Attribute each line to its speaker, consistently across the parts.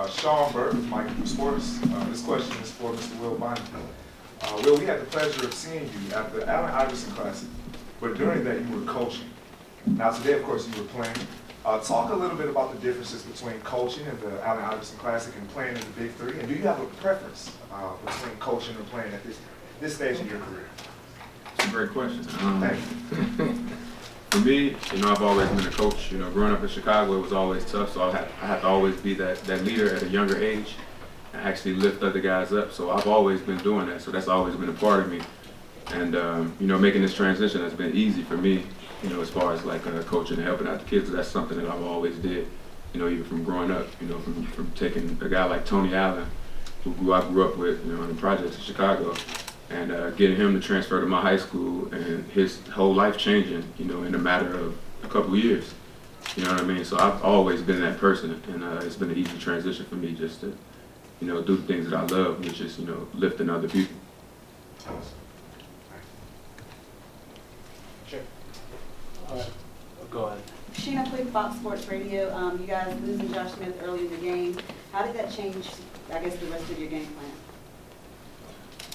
Speaker 1: Sean Burke with Mike Sports. This question is for Mr. Will Bynum. Will, we had the pleasure of seeing you at the Allen Iverson Classic, but during that you were coaching. Now today, of course, you were playing. Talk a little bit about the differences between coaching in the Allen Iverson Classic and playing in the Big Three, and do you have a preference between coaching and playing at this stage in your career?
Speaker 2: It's a great question.
Speaker 1: Thank you.
Speaker 2: For me, I've always been a coach. Growing up in Chicago, it was always tough, so I had to always be that leader at a younger age and actually lift other guys up. So I've always been doing that, so that's always been a part of me. And, making this transition has been easy for me, as far as like coaching and helping out the kids. That's something that I've always did, even from growing up, from taking a guy like Tony Allen, who I grew up with, in the projects in Chicago, and getting him to transfer to my high school and his whole life changing, in a matter of a couple of years. You know what I mean? So I've always been that person, and it's been an easy transition for me just to, do the things that I love, which is, lifting other people.
Speaker 1: Sure.
Speaker 3: Go ahead.
Speaker 4: Shane, I played Fox Sports Radio. You guys losing Josh Smith early in the game. How did that change, I guess, the rest of your game plan?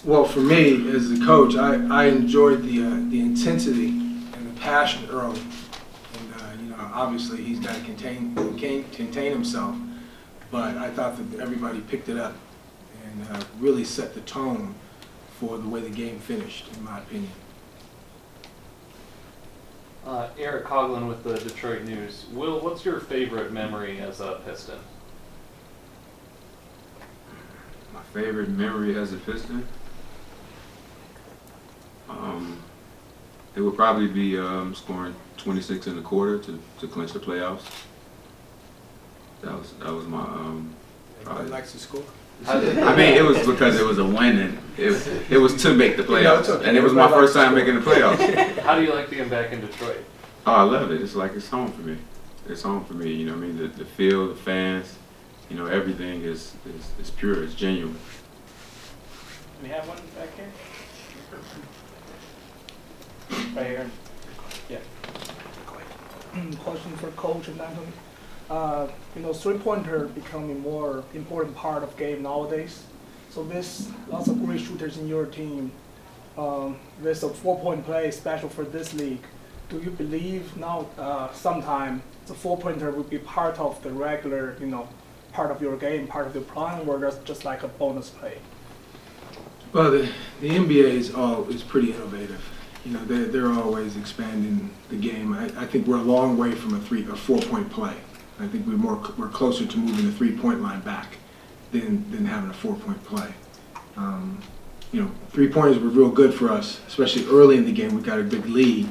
Speaker 5: Well, for me, as a coach, I enjoyed the intensity and the passion early. And, obviously he's got to contain himself. But I thought that everybody picked it up and really set the tone for the way the game finished, in my opinion.
Speaker 3: Eric Coughlin with the Detroit News. Will, what's your favorite memory as a Piston?
Speaker 2: My favorite memory as a Piston? It would probably be scoring 26 in the quarter to clinch the playoffs. That was my
Speaker 5: Everybody likes to score.
Speaker 2: I mean, it was because it was a win, and it was to make the playoffs,
Speaker 5: it's okay.
Speaker 2: and it was my first time making the playoffs.
Speaker 3: How do you like being back in Detroit?
Speaker 2: Oh, I love it. It's like it's home for me. It's home for me. I mean, the field, the fans, everything is pure. It's genuine.
Speaker 6: We have one back here. Right here. Yeah.
Speaker 7: Question for Coach and Anthony. Three-pointer becoming more important part of game nowadays. So there's lots of great shooters in your team. There's a four-point play special for this league. Do you believe now sometime the four-pointer will be part of the regular, part of your game, part of your plan, or that's just like a bonus play?
Speaker 5: Well, the NBA is pretty innovative. They're always expanding the game. I think we're a long way from a four-point play. I think we're closer to moving the three-point line back than having a four-point play. Three-pointers were real good for us, especially early in the game. We got a big lead.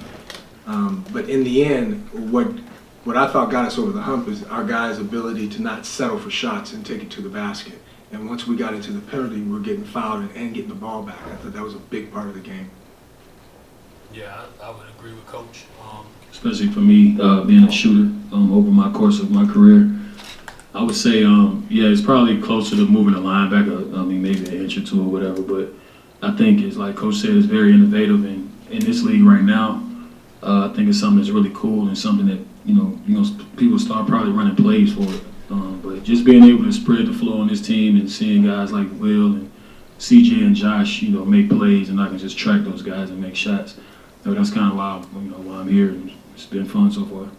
Speaker 5: But in the end, what I thought got us over the hump is our guys' ability to not settle for shots and take it to the basket. And once we got into the penalty, we were getting fouled and getting the ball back. I thought that was a big part of the game.
Speaker 8: Yeah, I would agree with Coach. Especially for me, being a shooter over my course of my career. I would say, it's probably closer to moving the line back, maybe an inch or two or whatever. But I think, it's like Coach said, it's very innovative. And in this league right now, I think it's something that's really cool and something that, people start probably running plays for it. But just being able to spread the flow on this team and seeing guys like Will and CJ and Josh, make plays, and I can just track those guys and make shots. That's kind of why I'm here, and it's been fun so far.